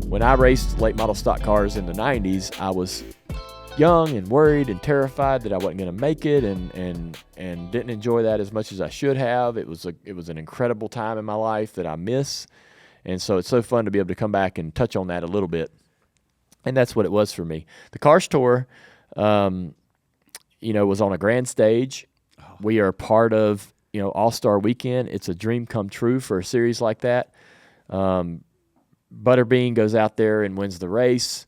when I raced late model stock cars in the 90s, I was young and worried and terrified that I wasn't going to make it, and didn't enjoy that as much as I should have. It was an incredible time in my life that I miss, and so it's so fun to be able to come back and touch on that a little bit. And that's what it was for me. The Cars Tour, was on a grand stage. We are part of, All-Star Weekend. It's a dream come true for a series like that. Butterbean goes out there and wins the race.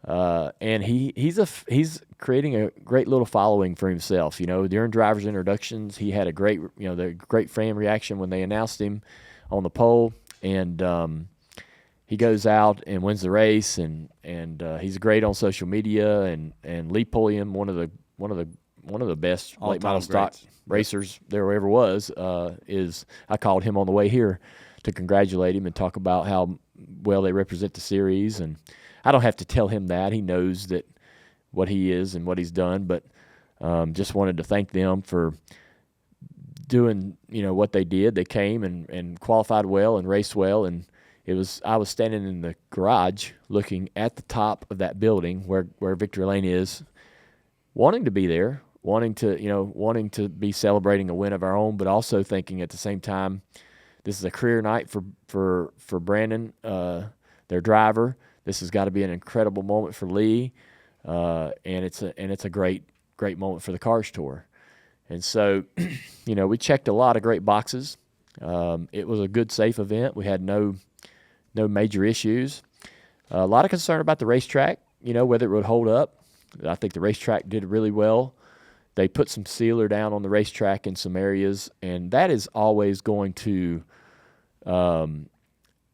And he's creating a great little following for himself. During drivers' introductions, he had a great, the great fan reaction when they announced him on the pole, and he goes out and wins the race, and he's great on social media. And Lee Pulliam, one of the best late model stock racers there ever was, I called him on the way here to congratulate him and talk about how well they represent the series. And I don't have to tell him that. He knows that what he is and what he's done, but just wanted to thank them for doing, what they did. They came and qualified well and raced well, and I was standing in the garage looking at the top of that building where Victory Lane is, wanting to be there, wanting to be celebrating a win of our own, but also thinking at the same time, this is a career night for Brenden, their driver. This has got to be an incredible moment for Lee, and it's a great moment for the Cars Tour. And so, we checked a lot of great boxes. It was a good, safe event. We had no major issues. A lot of concern about the racetrack, whether it would hold up. I think the racetrack did really well. They put some sealer down on the racetrack in some areas, and that is always going to,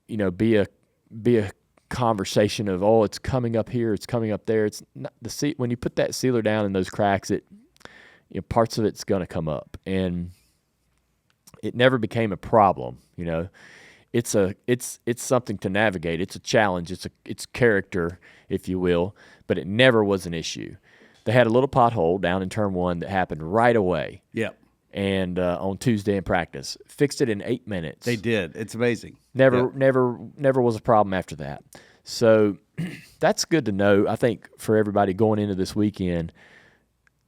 be a conversation of, it's coming up here, it's coming up there. It's not when you put that sealer down in those cracks, parts of it's going to come up, and it never became a problem. It's something to navigate. It's a challenge. It's character, if you will, but it never was an issue. They had a little pothole down in turn 1 that happened right away. Yep. And on Tuesday in practice, fixed it in 8 minutes. They did. It's amazing. Never was a problem after that. So that's good to know. I think for everybody going into this weekend,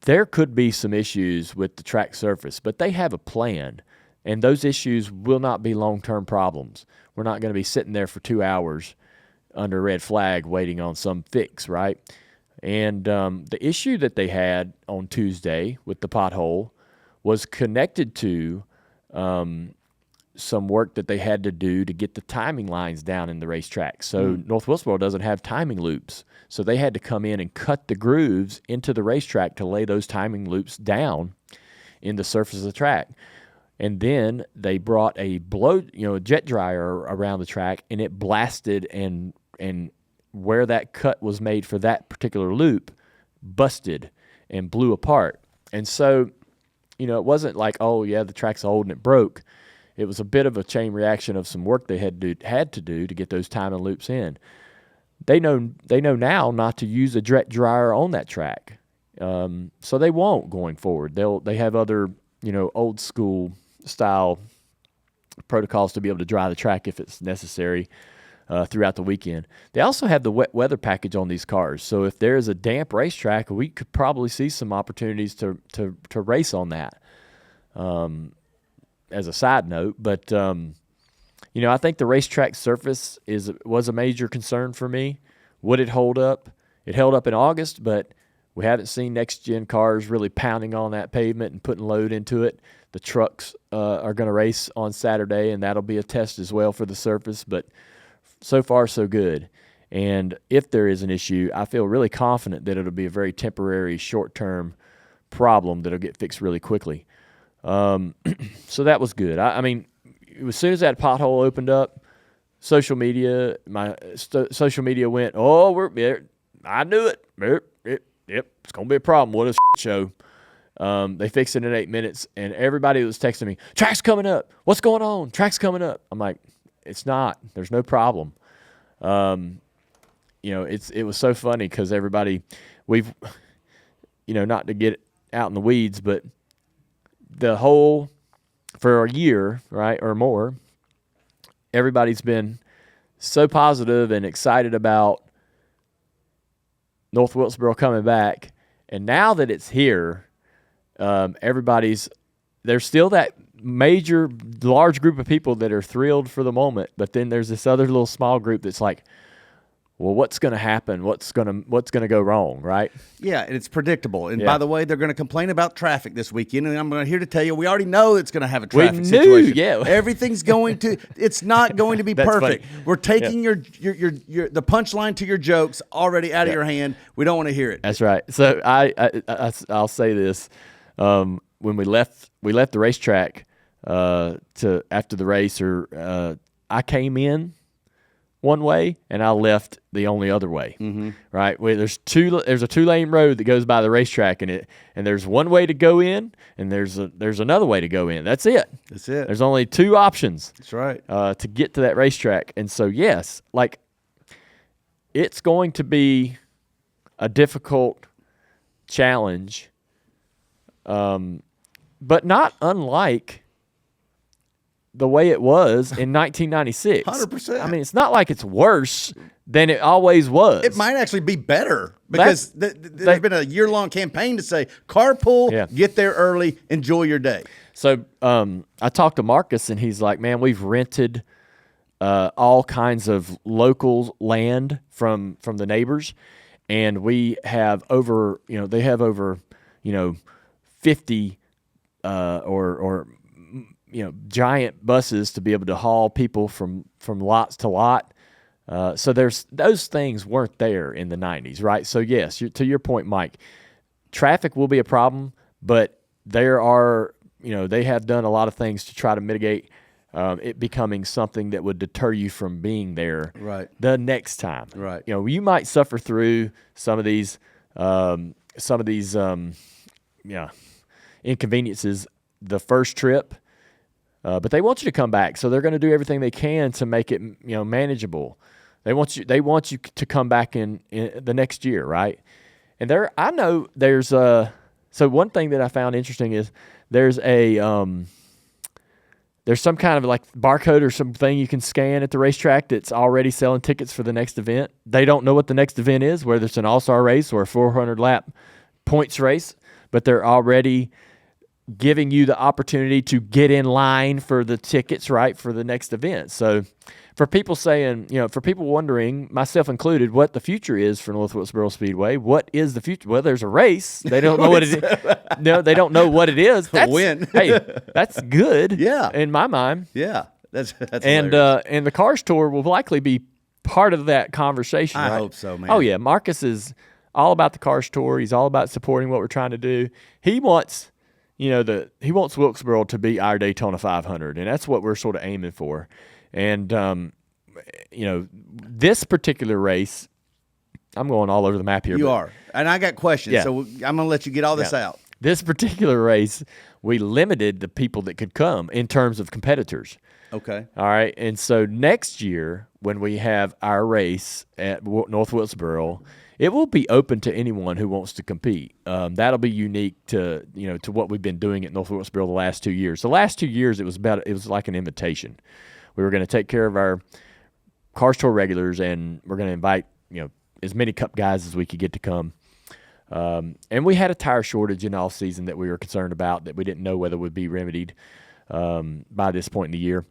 there could be some issues with the track surface, but they have a plan, and those issues will not be long-term problems. We're not going to be sitting there for 2 hours under a red flag waiting on some fix, right? And the issue that they had on Tuesday with the pothole was connected to some work that they had to do to get the timing lines down in the racetrack. So North Wilkesboro doesn't have timing loops, so they had to come in and cut the grooves into the racetrack to lay those timing loops down in the surface of the track. And then they brought a jet dryer around the track, and it blasted, and where that cut was made for that particular loop busted and blew apart. And so, it wasn't like, the track's old and it broke. It was a bit of a chain reaction of some work they had to do to get those timing loops in. They know now not to use a jet dryer on that track, so they won't going forward. They have other old school style protocols to be able to dry the track if it's necessary throughout the weekend. They also have the wet weather package on these cars, so if there is a damp racetrack, we could probably see some opportunities to race on that. As a side note, but I think the racetrack surface was a major concern for me. Would it hold up? It held up in August, but we haven't seen next-gen cars really pounding on that pavement and putting load into it. The trucks are going to race on Saturday, and that'll be a test as well for the surface, but so far so good. And if there is an issue, I feel really confident that it'll be a very temporary, short-term problem that'll get fixed really quickly. So that was good. I mean, as soon as that pothole opened up, social media went, I knew it. Yep, it's going to be a problem. What a show. They fixed it in 8 minutes, and everybody was texting me, track's coming up. What's going on? Track's coming up. I'm like, it's not. There's no problem. It was so funny because everybody, not to get out in the weeds, but for a year, right, or more, everybody's been so positive and excited about North Wilkesboro coming back. And now that it's here, there's still that large group of people that are thrilled for the moment, but then there's this other little small group that's like, well, what's going to happen? What's going to go wrong, right? Yeah, and it's predictable. And by the way, they're going to complain about traffic this weekend, and I'm here to tell you, we already know it's going to have a traffic situation. Yeah. Everything's going to. It's not going to be perfect. Funny. We're taking your the punchline to your jokes already out of your hand. We don't want to hear it. That's right. So I'll say this: when we left the racetrack to after the race, I came in one way and I left the only other way. Mm-hmm. Right? There's a 2-lane road that goes by the racetrack, and there's one way to go in, and there's another way to go in. That's it. There's only 2 options. That's right. To get to that racetrack, and so yes, like it's going to be a difficult challenge, but not unlike the way it was in 1996. 100%. I mean, it's not like it's worse than it always was. It might actually be better because there's been a year-long campaign to say, carpool, get there early, enjoy your day. So I talked to Marcus, and he's like, man, we've rented all kinds of local land from the neighbors, and we have over, they have over, 50 or giant buses to be able to haul people from lots to lot. So those things weren't there in the 90s, right? So yes, to your point, Mike, traffic will be a problem, but there are, they have done a lot of things to try to mitigate it becoming something that would deter you from being there the next time. Right. You might suffer through some of these inconveniences the first trip, but they want you to come back, so they're going to do everything they can to make it manageable. They want you to come back in the next year, right? And I know there's so one thing that I found interesting is there's some kind of like barcode or something you can scan at the racetrack that's already selling tickets for the next event. They don't know what the next event is, whether it's an all-star race or a 400-lap points race, but they're already giving you the opportunity to get in line for the tickets, right, for the next event. So for people for people wondering, myself included, what the future is for North Wilkesboro Speedway, what is the future? Well, there's a race. They don't know what it is. No, they don't know what it is. That's, win. Hey, that's good. Yeah. In my mind. Yeah. That's and the Cars Tour will likely be part of that conversation. I right? hope so, man. Oh yeah, Marcus is all about the Cars Tour. He's all about supporting what we're trying to do. He wants Wilkesboro to be our Daytona 500, and that's what we're sort of aiming for. And this particular race, I'm going all over the map here. You are, and I got questions, so I'm going to let you get all this out. This particular race, we limited the people that could come in terms of competitors. Okay. All right, and so next year when we have our race at North Wilkesboro, it will be open to anyone who wants to compete. That'll be unique to what we've been doing at North Wilkesboro the last 2 years. The last 2 years it was like an invitation. We were going to take care of our Cars Tour regulars, and we're going to invite as many Cup guys as we could get to come. And we had a tire shortage in off season that we were concerned about that we didn't know whether would be remedied by this point in the year.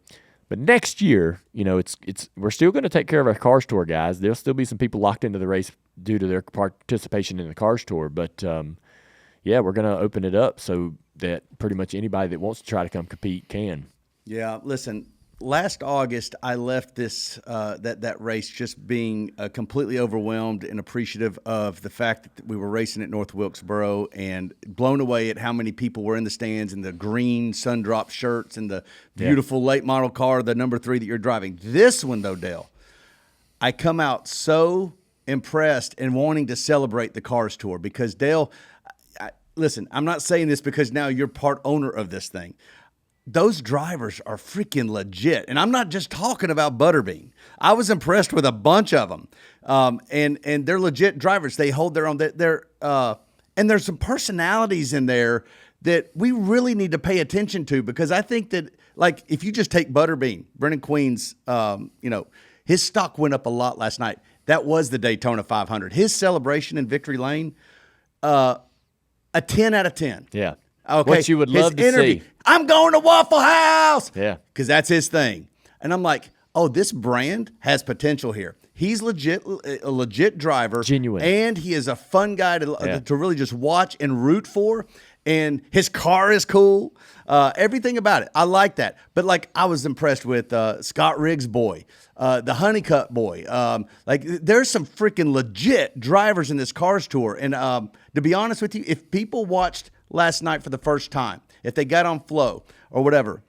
But next year, we're still going to take care of our Cars Tour guys. There'll still be some people locked into the race due to their participation in the Cars Tour. But, we're going to open it up so that pretty much anybody that wants to try to come compete can. Yeah, listen, last August I left this that race just being completely overwhelmed and appreciative of the fact that we were racing at North Wilkesboro, and blown away at how many people were in the stands in the green sun-drop shirts and the beautiful late model car, the number 3 that you're driving. This one, though, Dale, I come out so impressed and wanting to celebrate the Cars Tour because, Dale, listen, I'm not saying this because now you're part owner of this thing. Those drivers are freaking legit. And I'm not just talking about Butterbean. I was impressed with a bunch of them. And they're legit drivers. They hold their own. And there's some personalities in there that we really need to pay attention to, because I think that, like, if you just take Butterbean, Brenden Queen's, His stock went up a lot last night. That was the Daytona 500. His celebration in Victory Lane, a 10 out of 10. Yeah. Okay. What you would love to see. I'm going to Waffle House. Yeah. Because that's his thing. And I'm like, oh, this brand has potential here. He's a legit driver. Genuine. And he is a fun guy to really just watch and root for. And his car is cool. Everything about it. I like that. But, like, I was impressed with Scott Riggs' boy, the Honeycutt boy. Like, there's some freaking legit drivers in this Cars Tour. And to be honest with you, if people watched last night for the first time, if they got on Flow or whatever,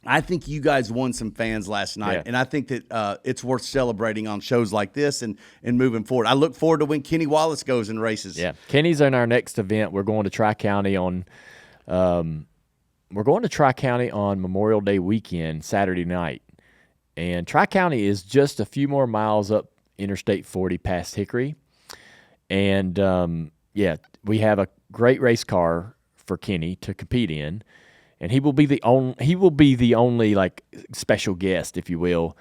I think you guys won some fans last night, and I think that it's worth celebrating on shows like this and moving forward. I look forward to when Kenny Wallace goes and races. Yeah, Kenny's in our next event. We're going to Tri-County on Memorial Day weekend, Saturday night, and Tri-County is just a few more miles up Interstate 40 past Hickory, and we have a great race car for Kenny to compete in. And he will be the only like special guest, if you will,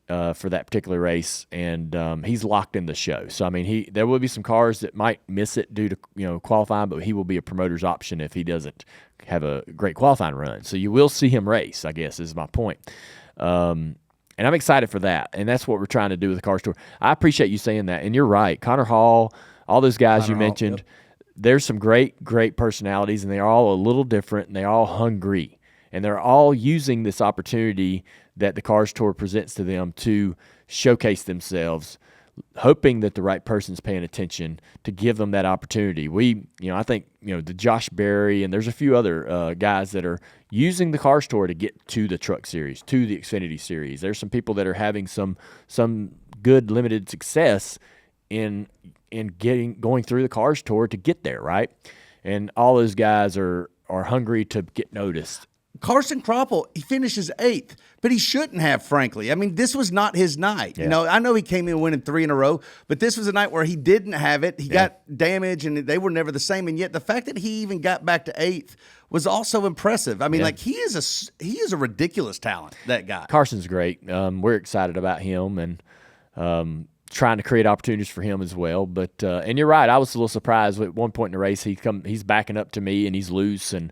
for that particular race. And he's locked in the show. So I mean, there will be some cars that might miss it due to qualifying, but he will be a promoter's option if he doesn't have a great qualifying run. So you will see him race, I guess, is my point. And I'm excited for that. And that's what we're trying to do with the Cars Tour. I appreciate you saying that. And you're right, Connor Hall, all those guys you mentioned. Yep. There's some great personalities, and they're all a little different, and they're all hungry. And they're all using this opportunity that the Cars Tour presents to them to showcase themselves, hoping that the right person's paying attention to give them that opportunity. I think, the Josh Berry, and there's a few other guys that are using the Cars Tour to get to the Truck Series, to the Xfinity Series. There's some people that are having some good limited success in going through the Cars Tour to get there, right? And all those guys are hungry to get noticed. Carson Kvapil, he finishes 8th, but he shouldn't have, frankly. I mean, this was not his night. Yeah. I know he came in winning 3 in a row, but this was a night where he didn't have it. He got damaged, and they were never the same. And yet the fact that he even got back to 8th was also impressive. I mean, he is a ridiculous talent, that guy. Carson's great. We're excited about him, and trying to create opportunities for him as well. But and you're right, I was a little surprised at one point in the race. He's backing up to me, and he's loose, and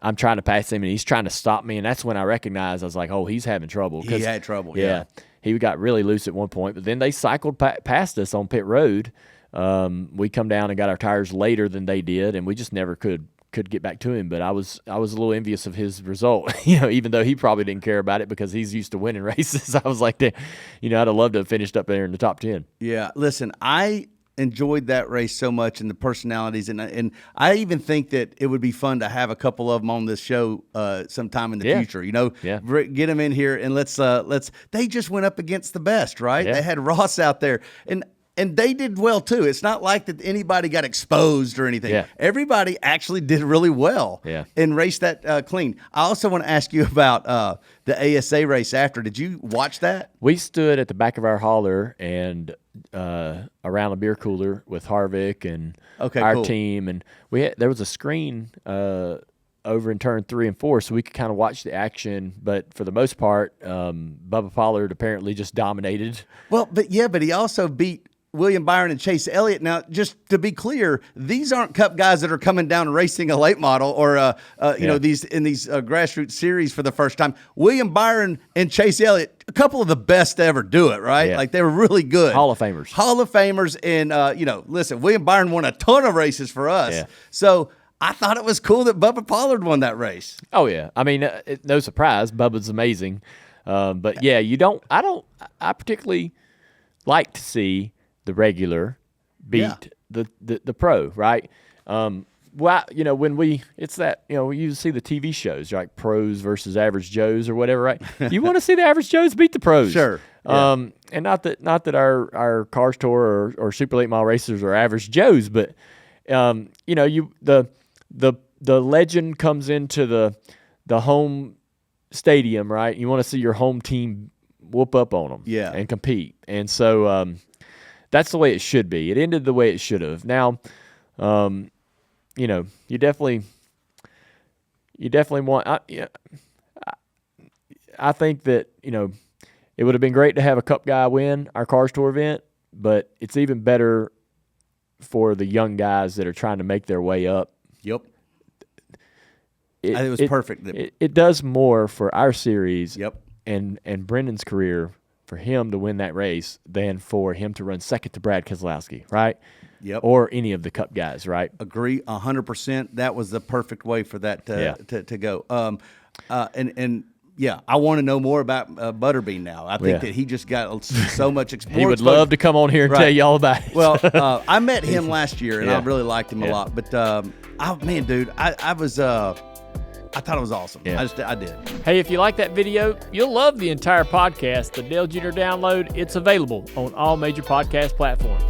I'm trying to pass him, and he's trying to stop me, and that's when I recognized, I was like, oh, he's having trouble. He had trouble, yeah. He got really loose at one point, but then they cycled past us on pit road. We come down and got our tires later than they did, and we just never could get back to him. But I was a little envious of his result, even though he probably didn't care about it because he's used to winning races. I was like, I'd have loved to have finished up there in the top 10. Yeah, listen, I enjoyed that race so much, and the personalities, and I even think that it would be fun to have a couple of them on this show sometime in the future. Get them in here, and let's. They just went up against the best, right? Yeah. They had Ross out there, and they did well too. It's not like that anybody got exposed or anything. Yeah. Everybody actually did really well and raced that clean. I also want to ask you about the ASA race after. Did you watch that? We stood at the back of our hauler and around a beer cooler with Harvick and our team, and there was a screen over in turn 3 and 4, so we could kind of watch the action. But for the most part, Bubba Pollard apparently just dominated. Well, but he also beat William Byron and Chase Elliott. Now, just to be clear, these aren't Cup guys that are coming down and racing a late model or these grassroots series for the first time. William Byron and Chase Elliott, a couple of the best to ever do it, right? Yeah. Like, they were really good. Hall of Famers. And listen, William Byron won a ton of races for us. Yeah. So I thought it was cool that Bubba Pollard won that race. Oh yeah, I mean, no surprise. Bubba's amazing, but yeah, I particularly like to see the regular beat the pro, right? When it's that, you see the TV shows, like pros versus average Joes or whatever, right? You want to see the average Joes beat the pros. Sure. And not that our Cars Tour or Super Late Model racers are average Joes, but the legend comes into the home stadium, right? You want to see your home team whoop up on them and compete. And so that's the way it should be. It ended the way it should have. Now, you definitely want. I think that It would have been great to have a Cup guy win our Cars Tour event, but it's even better for the young guys that are trying to make their way up. Yep. It was perfect. It does more for our series. Yep. And Brendan's career for him to win that race than for him to run second to Brad Keselowski, right? Yep. Or any of the Cup guys, right? Agree 100%. That was the perfect way for that to go. And yeah, I want to know more about Butterbean now. I think that he just got so much experience. He would love to come on here and tell you all about it. Well, I met him last year, and I really liked him a lot. But, man, dude, I thought it was awesome. Yeah. I did. Hey, if you like that video, you'll love the entire podcast, the Dale Jr. Download. It's available on all major podcast platforms.